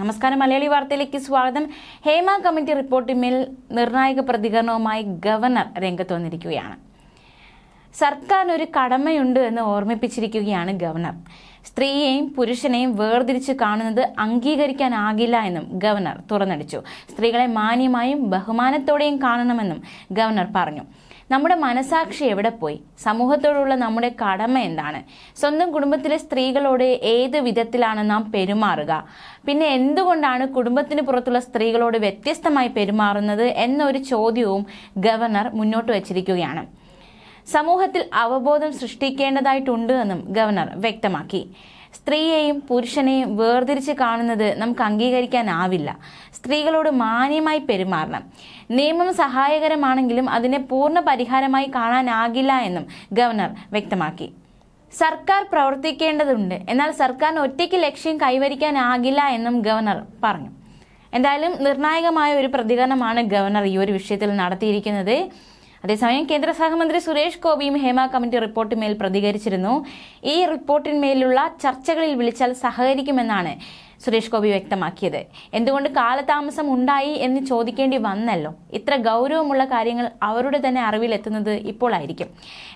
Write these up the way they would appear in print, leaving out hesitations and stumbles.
നമസ്കാരം. മലയാളി വാർത്തയിലേക്ക് സ്വാഗതം. ഹേമ കമ്മിറ്റി റിപ്പോർട്ടിന്മേൽ നിർണായക പ്രതികരണവുമായി ഗവർണർ രംഗത്ത് വന്നിരിക്കുകയാണ്. സർക്കാരിന് ഒരു കടമയുണ്ട് എന്ന് ഓർമ്മിപ്പിച്ചിരിക്കുകയാണ് ഗവർണർ. സ്ത്രീയെയും പുരുഷനെയും വേർതിരിച്ച് കാണുന്നത് അംഗീകരിക്കാനാകില്ല എന്നും ഗവർണർ തുറന്നടിച്ചു. സ്ത്രീകളെ മാന്യമായും ബഹുമാനത്തോടെയും കാണണമെന്നും ഗവർണർ പറഞ്ഞു. നമ്മുടെ മനസാക്ഷി എവിടെ പോയി? സമൂഹത്തോടുള്ള നമ്മുടെ കടമ എന്താണ്? സ്വന്തം കുടുംബത്തിലെ സ്ത്രീകളോട് ഏത് വിധത്തിലാണ് നാം പെരുമാറുക? പിന്നെ എന്തുകൊണ്ടാണ് കുടുംബത്തിന് പുറത്തുള്ള സ്ത്രീകളോട് വ്യത്യസ്തമായി പെരുമാറുന്നത് എന്നൊരു ചോദ്യവും ഗവർണർ മുന്നോട്ട് വച്ചിരിക്കുകയാണ്. സമൂഹത്തിൽ അവബോധം സൃഷ്ടിക്കേണ്ടതായിട്ടുണ്ട് എന്നും ഗവർണർ വ്യക്തമാക്കി. സ്ത്രീയെയും പുരുഷനെയും വേർതിരിച്ച് കാണുന്നത് നമുക്ക് അംഗീകരിക്കാനാവില്ല. സ്ത്രീകളോട് മാന്യമായി പെരുമാറണം. നിയമം സഹായകരമാണെങ്കിലും അതിനെ പൂർണ്ണ പരിഹാരമായി കാണാനാകില്ല എന്നും ഗവർണർ വ്യക്തമാക്കി. സർക്കാർ പ്രവർത്തിക്കേണ്ടതുണ്ട്, എന്നാൽ സർക്കാരിന് ഒറ്റയ്ക്ക് ലക്ഷ്യം കൈവരിക്കാനാകില്ല എന്നും ഗവർണർ പറഞ്ഞു. എന്തായാലും നിർണായകമായ ഒരു പ്രതികരണമാണ് ഗവർണർ ഈ ഒരു വിഷയത്തിൽ നടത്തിയിരിക്കുന്നത്. അതേസമയം കേന്ദ്ര സഹമന്ത്രി സുരേഷ് ഗോപിയും ഹേമ കമ്മിറ്റി റിപ്പോർട്ടിന്മേൽ പ്രതികരിച്ചിരുന്നു. ഈ റിപ്പോർട്ടിന്മേലുള്ള ചർച്ചകളിൽ വിളിച്ചാൽ സഹകരിക്കുമെന്നാണ് സുരേഷ് ഗോപി വ്യക്തമാക്കിയത്. എന്തുകൊണ്ട് കാലതാമസം ഉണ്ടായി എന്ന് ചോദിക്കേണ്ടി വന്നല്ലോ. ഇത്ര ഗൗരവമുള്ള കാര്യങ്ങൾ അവരുടെ തന്നെ അറിവിലെത്തുന്നത് ഇപ്പോഴായിരിക്കും.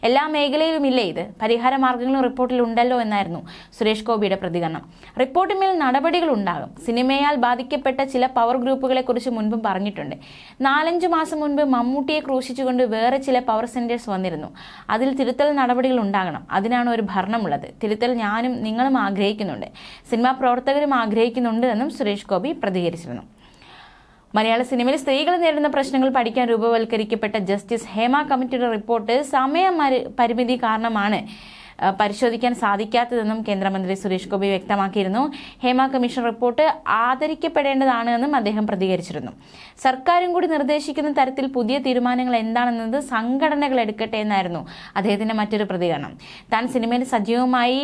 എല്ലാ മേഖലയിലുമില്ലേ ഇത്? പരിഹാര മാർഗങ്ങളും റിപ്പോർട്ടിൽ ഉണ്ടല്ലോ എന്നായിരുന്നു സുരേഷ് ഗോപിയുടെ പ്രതികരണം. റിപ്പോർട്ടിന്മേൽ നടപടികൾ ഉണ്ടാകും. സിനിമയാൽ ബാധിക്കപ്പെട്ട ചില പവർ ഗ്രൂപ്പുകളെ കുറിച്ച് മുൻപും പറഞ്ഞിട്ടുണ്ട്. 4-5 മാസം മുൻപ് മമ്മൂട്ടിയെ ക്രൂശിച്ചുകൊണ്ട് വേറെ ചില പവർ സെന്റേഴ്സ് വന്നിരുന്നു. അതിൽ തിരുത്തൽ നടപടികൾ ഉണ്ടാകണം. അതിനാണ് ഒരു ഭരണമുള്ളത്. തിരുത്തൽ ഞാനും നിങ്ങളും ആഗ്രഹിക്കുന്നുണ്ട്, സിനിമാ പ്രവർത്തകരും ആഗ്രഹിക്കുന്നുണ്ട് എന്നും സുരേഷ് ഗോപി പ്രതികരിച്ചിരുന്നു. മലയാള സിനിമയിൽ സ്ത്രീകൾ നേരിടുന്ന പ്രശ്നങ്ങൾ പഠിക്കാൻ രൂപവൽക്കരിക്കപ്പെട്ട ജസ്റ്റിസ് ഹേമ കമ്മിറ്റിയുടെ റിപ്പോർട്ട് സമയ പരിമിതി കാരണമാണ് പരിശോധിക്കാൻ സാധിക്കാത്തതെന്നും കേന്ദ്രമന്ത്രി സുരേഷ് ഗോപി വ്യക്തമാക്കിയിരുന്നു. ഹേമ കമ്മീഷൻ റിപ്പോർട്ട് ആദരിക്കപ്പെടേണ്ടതാണ് എന്നും അദ്ദേഹം പ്രതികരിച്ചിരുന്നു. സർക്കാരും കൂടി നിർദ്ദേശിക്കുന്ന തരത്തിൽ പുതിയ തീരുമാനങ്ങൾ എന്താണെന്നത് സംഘടനകൾ എടുക്കട്ടെ എന്നായിരുന്നു അദ്ദേഹത്തിന്റെ മറ്റൊരു പ്രതികരണം. താൻ സിനിമയിൽ സജീവമായി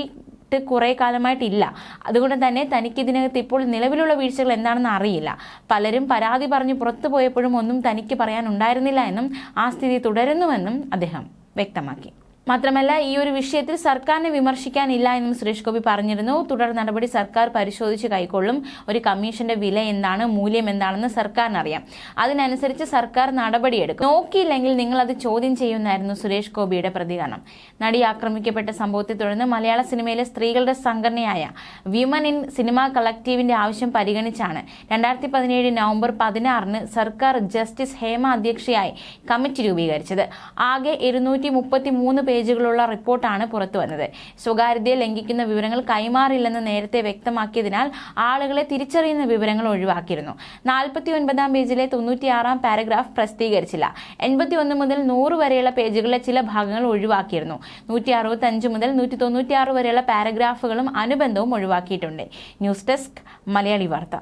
കുറേ കാലമായിട്ടില്ല, അതുകൊണ്ട് തന്നെ തനിക്ക് ഇതിനകത്ത് ഇപ്പോൾ നിലവിലുള്ള വീഴ്ചകൾ എന്താണെന്ന് അറിയില്ല. പലരും പരാതി പറഞ്ഞു പുറത്തു പോയപ്പോഴും ഒന്നും തനിക്ക് പറയാനുണ്ടായിരുന്നില്ല എന്നും ആ സ്ഥിതി തുടരുന്നുവെന്നും അദ്ദേഹം വ്യക്തമാക്കി. മാത്രമല്ല, ഈ ഒരു വിഷയത്തിൽ സർക്കാരിനെ വിമർശിക്കാനില്ല എന്നും സുരേഷ് ഗോപി പറഞ്ഞിരുന്നു. തുടർ നടപടി സർക്കാർ പരിശോധിച്ച് കൈക്കൊള്ളും. ഒരു കമ്മീഷന്റെ വില എന്താണ്, മൂല്യം എന്താണെന്ന് സർക്കാരിനറിയാം. അതിനനുസരിച്ച് സർക്കാർ നടപടിയെടുക്കും. നോക്കിയില്ലെങ്കിൽ നിങ്ങൾ അത് ചോദ്യം ചെയ്യുമെന്നായിരുന്നു സുരേഷ് ഗോപിയുടെ പ്രതികരണം. നടി ആക്രമിക്കപ്പെട്ട സംഭവത്തെ തുടർന്ന് മലയാള സിനിമയിലെ സ്ത്രീകളുടെ സംഘടനയായ വിമൻ ഇൻ സിനിമ കളക്റ്റീവിന്റെ ആവശ്യം പരിഗണിച്ചാണ് 2017 നവംബർ 16 സർക്കാർ ജസ്റ്റിസ് ഹേമ അധ്യക്ഷയായി കമ്മിറ്റി രൂപീകരിച്ചത്. ആകെ 233 പേജുകളുള്ള റിപ്പോർട്ടാണ് പുറത്തു വന്നത്. സ്വകാര്യതയെ ലംഘിക്കുന്ന വിവരങ്ങൾ കൈമാറില്ലെന്ന് നേരത്തെ വ്യക്തമാക്കിയതിനാൽ ആളുകളെ തിരിച്ചറിയുന്ന വിവരങ്ങൾ ഒഴിവാക്കിയിരുന്നു. 49-ാം പേജിലെ 96-ാം പാരഗ്രാഫ് പ്രസിദ്ധീകരിച്ചില്ല. 81 മുതൽ 100 വരെയുള്ള പേജുകളിലെ ചില ഭാഗങ്ങൾ ഒഴിവാക്കിയിരുന്നു. 165 മുതൽ 196 വരെയുള്ള പാരഗ്രാഫുകളും അനുബന്ധവും ഒഴിവാക്കിയിട്ടുണ്ട്. ന്യൂസ് ഡെസ്ക് മലയാളി വാർത്ത.